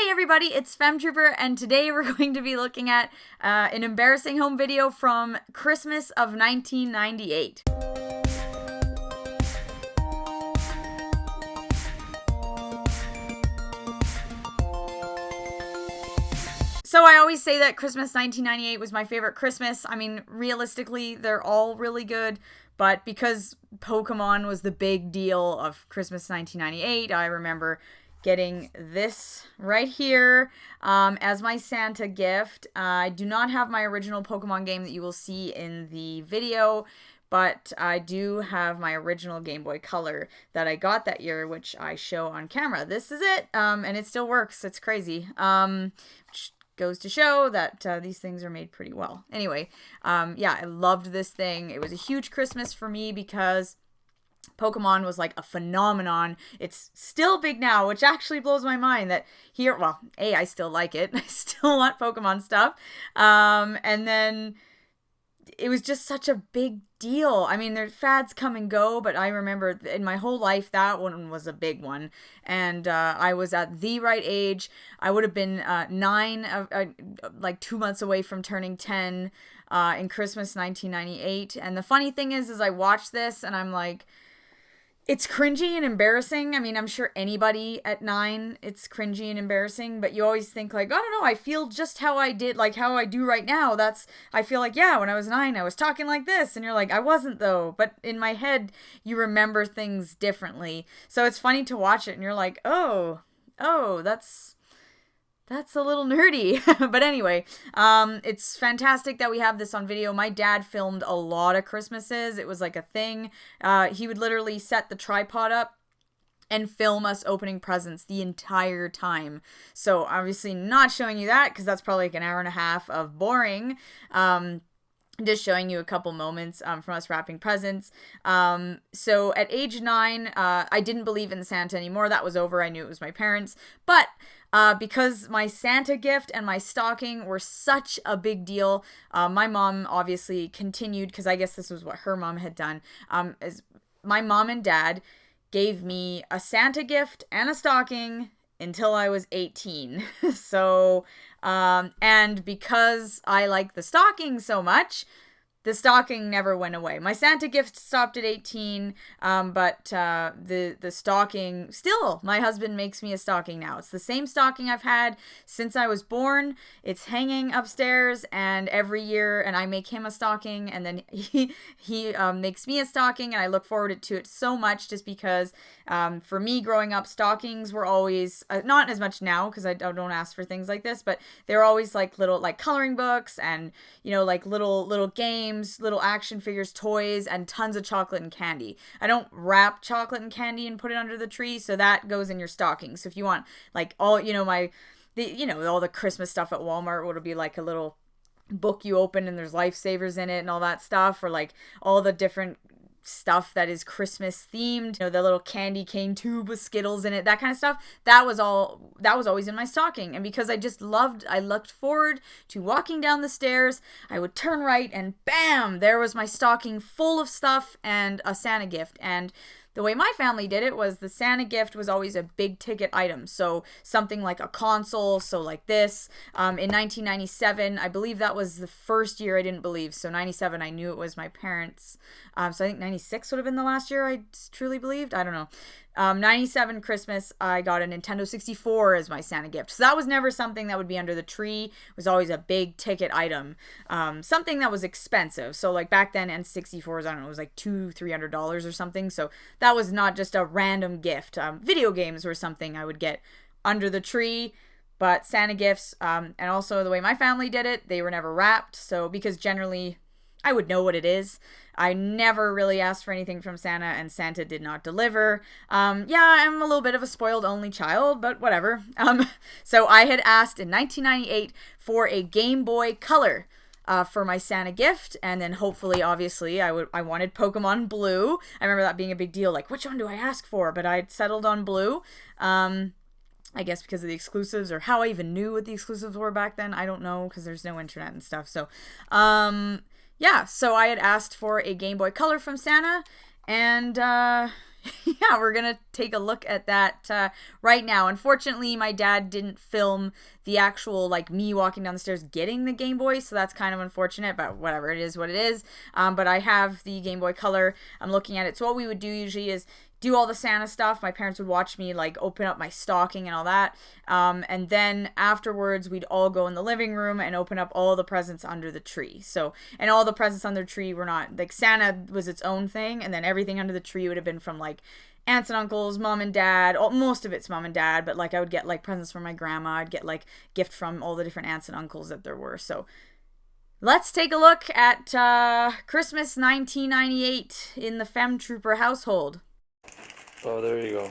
Hey everybody, it's Femtrooper, and today we're going to be looking at an embarrassing home video from Christmas of 1998. So I always say that Christmas 1998 was my favorite Christmas. I mean, realistically, they're all really good, but because Pokemon was the big deal of Christmas 1998, I remember getting this right here as my Santa gift. I do not have my original Pokemon game that you will see in the video, but I do have my original Game Boy Color that I got that year, which I show on camera. This is it, and it still works. It's crazy. Which goes to show that these things are made pretty well. Anyway, yeah, I loved this thing. It was a huge Christmas for me because Pokemon was like a phenomenon. It's still big now, which actually blows my mind that here, well, I still like it. I still want Pokemon stuff. And then it was just such a big deal. I mean, their fads come and go, but I remember in my whole life, that one was a big one. And I was at the right age. I would have been 9, like 2 months away from turning 10 in Christmas 1998. And the funny thing is I watched this and I'm like, it's cringy and embarrassing. I mean, I'm sure anybody at 9, it's cringy and embarrassing, but you always think like, I don't know, I feel just how I did, like how I do right now. I feel like, yeah, when I was 9, I was talking like this, and you're like, I wasn't though, but in my head, you remember things differently. So it's funny to watch it and you're like, oh, that's a little nerdy. But anyway, it's fantastic that we have this on video. My dad filmed a lot of Christmases. It was like a thing. He would literally set the tripod up and film us opening presents the entire time. So obviously not showing you that because that's probably like an hour and a half of boring. Just showing you a couple moments from us wrapping presents. So at age 9, I didn't believe in Santa anymore. That was over. I knew it was my parents. But because my Santa gift and my stocking were such a big deal, my mom obviously continued, because I guess this was what her mom had done, is my mom and dad gave me a Santa gift and a stocking until I was 18. So, and because I like the stocking so much, the stocking never went away. My Santa gift stopped at 18, but the stocking, still, my husband makes me a stocking now. It's the same stocking I've had since I was born. It's hanging upstairs, and every year, and I make him a stocking, and then he makes me a stocking, and I look forward to it so much just because for me growing up, stockings were always, not as much now because I don't ask for things like this, but they were always like little like coloring books and, you know, like little games, little action figures, toys, and tons of chocolate and candy. I don't wrap chocolate and candy and put it under the tree, so that goes in your stocking. So if you want like all, you know, all the Christmas stuff at Walmart, would be like a little book you open and there's lifesavers in it and all that stuff, or like all the different stuff that is Christmas themed, you know, the little candy cane tube with Skittles in it, that kind of stuff, that was always in my stocking. And because I looked forward to walking down the stairs, I would turn right and bam, there was my stocking full of stuff and a Santa gift. And the way my family did it was the Santa gift was always a big ticket item. So something like a console, so like this. In 1997, I believe that was the first year I didn't believe. So 97, I knew it was my parents. So I think 96 would have been the last year I truly believed. I don't know. 97 Christmas, I got a Nintendo 64 as my Santa gift. So that was never something that would be under the tree. It was always a big ticket item. Something that was expensive. So like back then, N64s, I don't know, it was like $200-300 or something. So that was not just a random gift. Video games were something I would get under the tree. But Santa gifts, and also the way my family did it, they were never wrapped. So because generally I would know what it is. I never really asked for anything from Santa, and Santa did not deliver. Yeah, I'm a little bit of a spoiled only child, but whatever. So I had asked in 1998 for a Game Boy Color for my Santa gift, and then hopefully, obviously, I wanted Pokemon Blue. I remember that being a big deal, like, which one do I ask for? But I'd settled on Blue. I guess because of the exclusives, or how I even knew what the exclusives were back then. I don't know, because there's no internet and stuff. So, yeah, so I had asked for a Game Boy Color from Santa, and yeah, we're gonna take a look at that right now. Unfortunately, my dad didn't film the actual, like, me walking down the stairs getting the Game Boy, so that's kind of unfortunate, but whatever, it is what it is. But I have the Game Boy Color. I'm looking at it. So what we would do usually is do all the Santa stuff. My parents would watch me, like, open up my stocking and all that. And then afterwards, we'd all go in the living room and open up all the presents under the tree. So, and all the presents under the tree were not, like, Santa was its own thing, and then everything under the tree would have been from, like, aunts and uncles, mom and dad. Most of it's mom and dad, but, like, I would get, like, presents from my grandma. I'd get, like, gift from all the different aunts and uncles that there were. So let's take a look at Christmas 1998 in the Femtrooper household. Oh, there you go.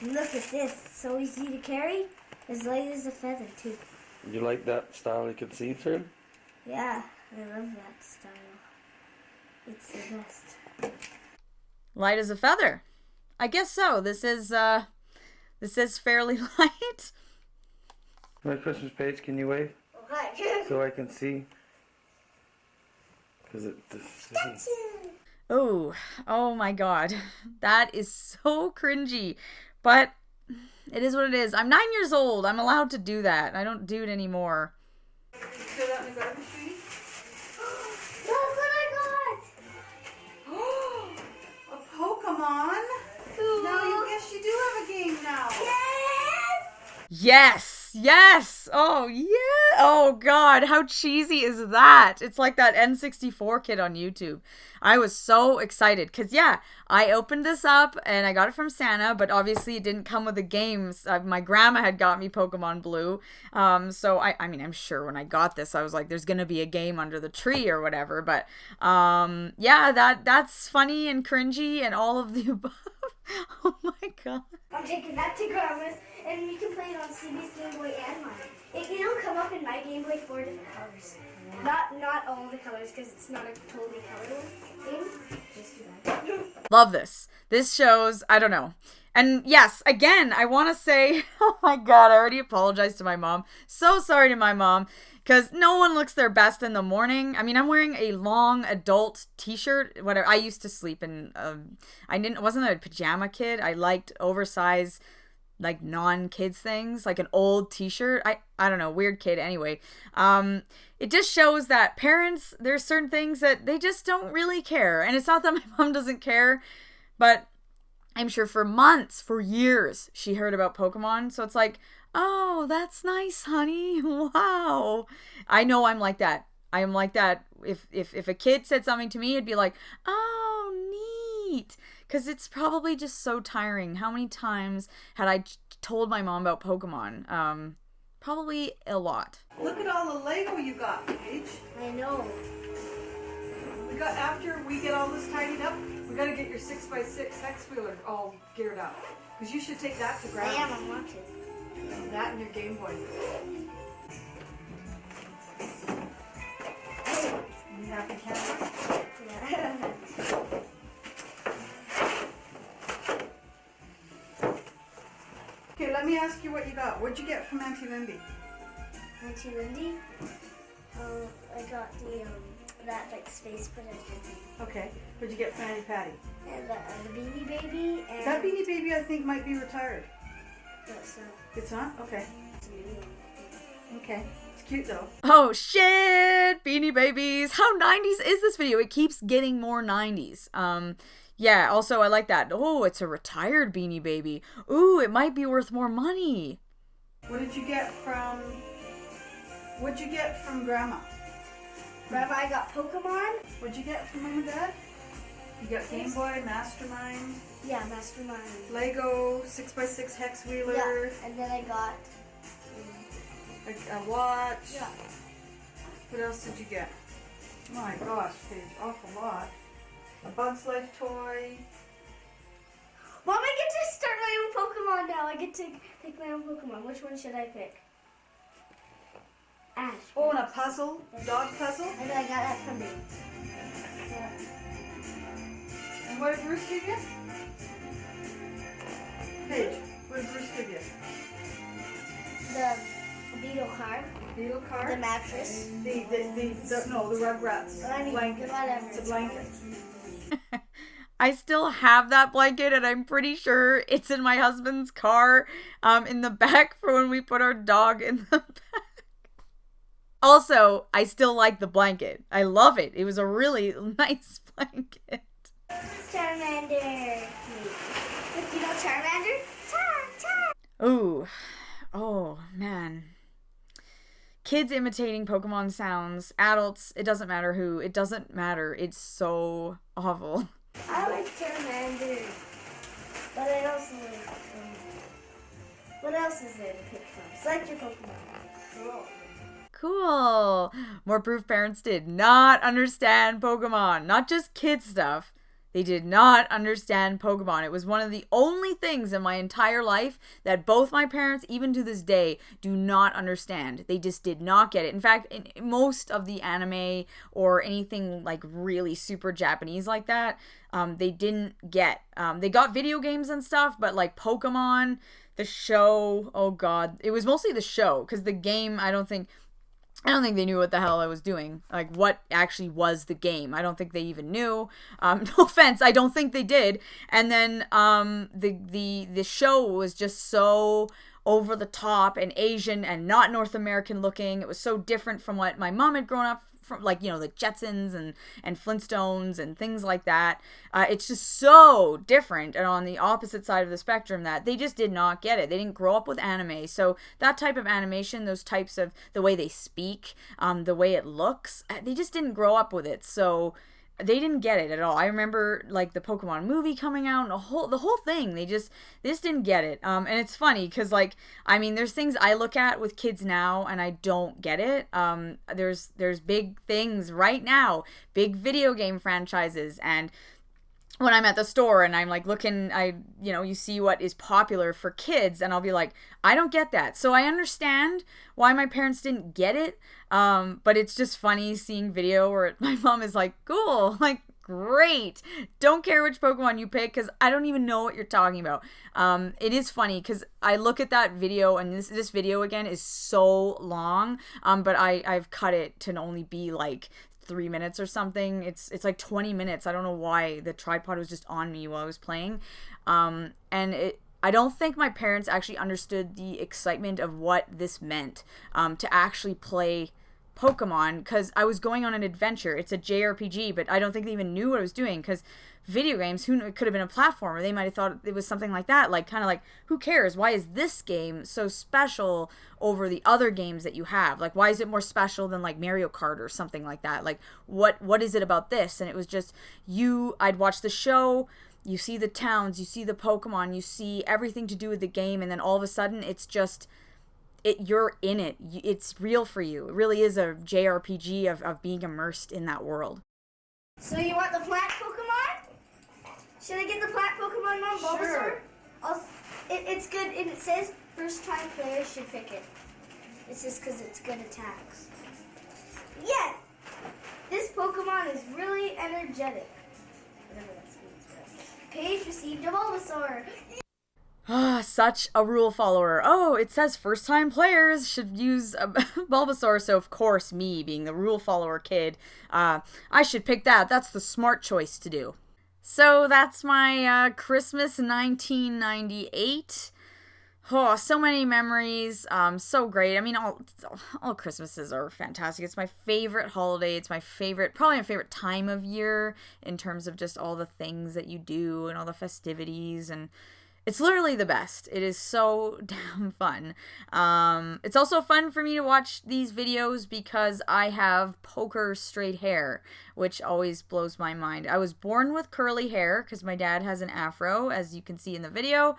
Look at this. So easy to carry. As light as a feather, too. You like that style you can see through? Yeah, I love that style. It's the best. Light as a feather. I guess so. This is fairly light. My Christmas page, can you wave? Okay. So I can see? Because this isn't... Oh my god. That is so cringy. But it is what it is. I'm 9 years old. I'm allowed to do that. I don't do it anymore. Throw that in the garbage, sweetie? Look what I A Pokemon? Now you guess you do have a game now. got! Yes! Yes! Yes! Oh, yeah! Oh, God. How cheesy is that? It's like that N64 kid on YouTube. I was so excited because, yeah, I opened this up and I got it from Santa, but obviously it didn't come with the games. My grandma had got me Pokemon Blue. So, I mean, I'm sure when I got this, I was like, there's going to be a game under the tree or whatever. But, yeah, that's funny and cringy and all of the above. Oh, my God. I'm taking that to Grandma's, and we can play it on CB's Game Boy and mine. It'll come up in my Game Boy 4 different colors. Not all the colors, because it's not a totally colorless game. Just do that. Love this. This shows, I don't know. And yes, again, I want to say, oh my God, I already apologized to my mom. So sorry to my mom. Because no one looks their best in the morning. I mean, I'm wearing a long adult t-shirt. Whatever. I used to sleep in, wasn't a pajama kid. I liked oversized, like, non-kids things. Like an old t-shirt. I don't know. Weird kid. Anyway. It just shows that parents, there's certain things that they just don't really care. And it's not that my mom doesn't care. But I'm sure for months, for years, she heard about Pokemon. So it's like, oh, that's nice, honey. Wow. I know I'm like that. I am like that. If a kid said something to me, it'd be like, oh, neat. Because it's probably just so tiring. How many times had I told my mom about Pokemon? Probably a lot. Look at all the Lego you got, Paige. I know. After we get all this tidied up, we gotta get your 6x6 hex wheeler all geared up. Because you should take that to I Grandma. am. I want to. That and your Game Boy. You happy, camera? Yeah. Okay, let me ask you what you got. What'd you get from Auntie Lindy? Auntie Lindy? I got that, like, space protection. Okay. What'd you get from Auntie Patty? And the Beanie Baby. And That Beanie Baby, I think, might be retired. That's not. It's not? Okay. Okay. It's cute, though. Oh, shit. Beanie Babies. How 90s is this video? It keeps getting more 90s. Yeah, also, I like that. Oh, it's a retired Beanie Baby. Ooh, it might be worth more money. What'd you get from Grandma? Grandma, I got Pokemon. What'd you get from Mom and Dad? You got Game Boy, Mastermind, Yeah, Mastermind. Lego, 6x6 hex wheeler, Yeah, and then I got. a watch. Yeah. What else did you get? My gosh, Paige, awful lot. A Bug's Life toy. Mom, I get to start my own Pokemon now. I get to pick my own Pokemon. Which one should I pick? Ash. Oh, and a puzzle, dog puzzle. And I got that from me. And what did Bruce give you? Paige, what did Bruce give you? The beetle card. Beetle card. The mattress. The Rugrats I mean, blanket. whatever. It's a blanket. I still have that blanket, and I'm pretty sure it's in my husband's car in the back for when we put our dog in the back. Also, I still like the blanket. I love it. It was a really nice blanket. Charmander. You know Charmander? Ooh. Oh, man. Kids imitating Pokemon sounds. Adults, it doesn't matter who. It doesn't matter. It's so awful. I like Charmander. But I also like... what else is there to pick from? Select your Pokemon. Cool. More proof parents did not understand Pokemon. Not just kid stuff. They did not understand Pokemon. It was one of the only things in my entire life that both my parents, even to this day, do not understand. They just did not get it. In fact, in most of the anime or anything like really super Japanese like that, they didn't get. They got video games and stuff, but like Pokemon, the show, oh god. It was mostly the show, because the game, I don't think they knew what the hell I was doing. Like, what actually was the game. I don't think they even knew. No offense, I don't think they did. And then the show was just so over the top and Asian and not North American looking. It was so different from what my mom had grown up from, like, you know, the Jetsons and Flintstones and things like that. It's just so different and on the opposite side of the spectrum that they just did not get it. They didn't grow up with anime. So that type of animation, those types of, the way they speak, the way it looks, they just didn't grow up with it. So they didn't get it at all. I remember like the Pokemon movie coming out and the whole thing. They just didn't get it. And it's funny because, like, I mean, there's things I look at with kids now and I don't get it. There's big things right now, big video game franchises, and when I'm at the store and I'm like looking, you see what is popular for kids and I'll be like, I don't get that. So I understand why my parents didn't get it. But it's just funny seeing video where my mom is like, cool, like, great. Don't care which Pokemon you pick because I don't even know what you're talking about. It is funny because I look at that video and this video again is so long. But I've cut it to only be like 3 minutes or something. It's like 20 minutes. I don't know why the tripod was just on me while I was playing. I don't think my parents actually understood the excitement of what this meant, to actually play Pokemon, because I was going on an adventure. It's a JRPG, but I don't think they even knew what I was doing, because video games, who knew, it could have been a platformer. They might have thought it was something like that, like kind of like, who cares? Why is this game so special over the other games that you have? Like, why is it more special than like Mario Kart or something like that? Like, what is it about this? And it was just I'd watch the show, you see the towns, you see the Pokemon, you see everything to do with the game, and then all of a sudden it's just you're in it. It's real for you. It really is a JRPG of being immersed in that world. So you want the plant Pokemon? Should I get the plant Pokemon, Mom? Bulbasaur? Sure. It's good, and it says first-time players should pick it. It's just because it's good attacks. Yes! This Pokemon is really energetic. Whatever that means. Paige received a Bulbasaur. Such a rule follower. Oh, it says first-time players should use a Bulbasaur, so of course me, being the rule follower kid, I should pick that. That's the smart choice to do. So that's my Christmas 1998. Oh, so many memories. So great. I mean, all Christmases are fantastic. It's my favorite holiday. It's probably my favorite time of year in terms of just all the things that you do and all the festivities, and it's literally the best. It is so damn fun. It's also fun for me to watch these videos because I have poker straight hair, which always blows my mind. I was born with curly hair because my dad has an afro, as you can see in the video.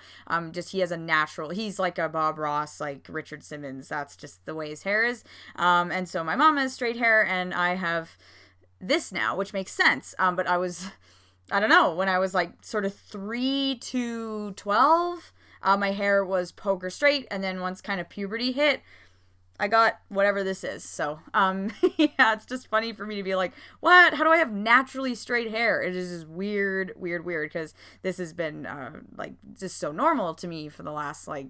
He has a natural, he's like a Bob Ross, like Richard Simmons. That's just the way his hair is. And so my mom has straight hair and I have this now, which makes sense. But I don't know, when I was like sort of 3 to 12, my hair was poker straight, and then once kind of puberty hit, I got whatever this is. So, yeah, it's just funny for me to be like, what? How do I have naturally straight hair? It is just weird, because this has been like just so normal to me for the last like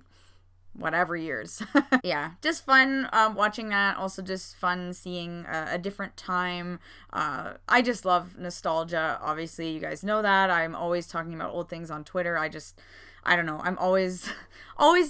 whatever years. Yeah, just fun watching that. Also just fun seeing a different time. I just love nostalgia. Obviously, you guys know that. I'm always talking about old things on Twitter. I don't know. I'm always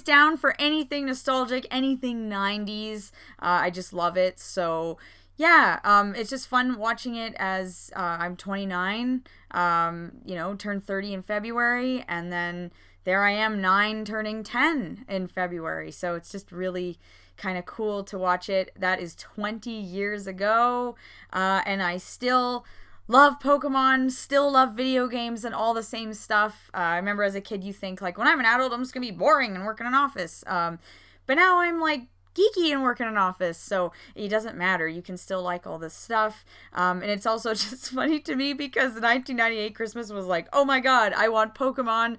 down for anything nostalgic, anything 90s. I just love it. So yeah, it's just fun watching it as I'm 29, turned 30 in February, and then there I am, 9 turning 10 in February. So it's just really kind of cool to watch it. That is 20 years ago, and I still love Pokemon, still love video games and all the same stuff. I remember as a kid you think, like, when I'm an adult, I'm just going to be boring and work in an office. But now I'm, like, geeky and work in an office, so it doesn't matter. You can still like all this stuff. And it's also just funny to me because 1998 Christmas was like, oh my god, I want Pokemon.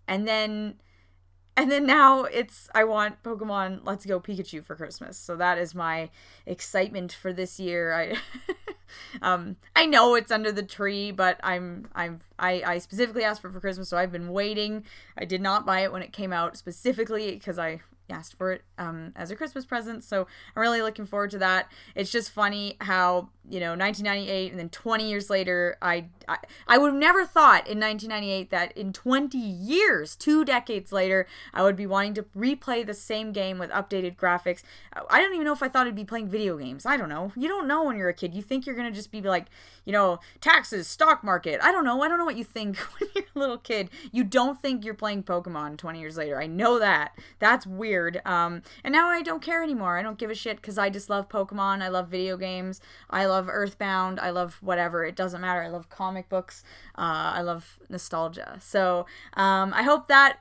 And then now it's, I want Pokemon Let's Go Pikachu for Christmas. So that is my excitement for this year. I know it's under the tree, but I specifically asked for Christmas, so I've been waiting. I did not buy it when it came out specifically because I asked for it as a Christmas present, so I'm really looking forward to that. It's just funny how, 1998 and then 20 years later, I would have never thought in 1998 that in 20 years, 2 decades later, I would be wanting to replay the same game with updated graphics. I don't even know if I thought I'd be playing video games. I don't know. You don't know when you're a kid. You think you're going to just be like, taxes, stock market. I don't know what you think when you're a little kid. You don't think you're playing Pokemon 20 years later. I know that. That's weird. And now I don't care anymore. I don't give a shit because I just love Pokemon. I love video games. I love Earthbound. I love whatever. It doesn't matter. I love comic books. I love nostalgia. So I hope that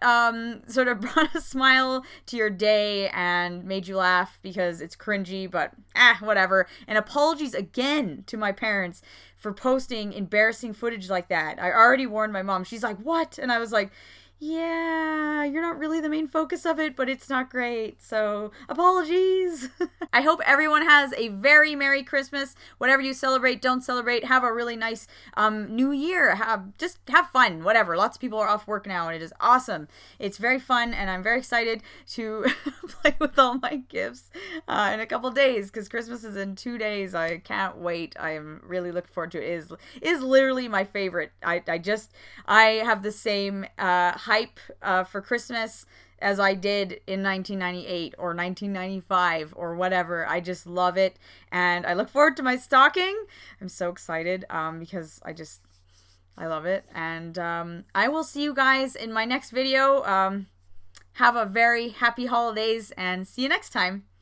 sort of brought a smile to your day and made you laugh because it's cringy, but whatever. And apologies again to my parents for posting embarrassing footage like that. I already warned my mom. She's like, what? And I was like, yeah, you're not really the main focus of it, but it's not great. So apologies. I hope everyone has a very Merry Christmas. Whatever you celebrate, don't celebrate. Have a really nice new year. Just have fun, whatever. Lots of people are off work now and it is awesome. It's very fun and I'm very excited to play with all my gifts in a couple days because Christmas is in 2 days. I can't wait. I am really looking forward to it. It is literally my favorite. I have the same hype for Christmas as I did in 1998 or 1995 or whatever. I just love it and I look forward to my stocking. I'm so excited because I love it, and I will see you guys in my next video. Have a very happy holidays and see you next time.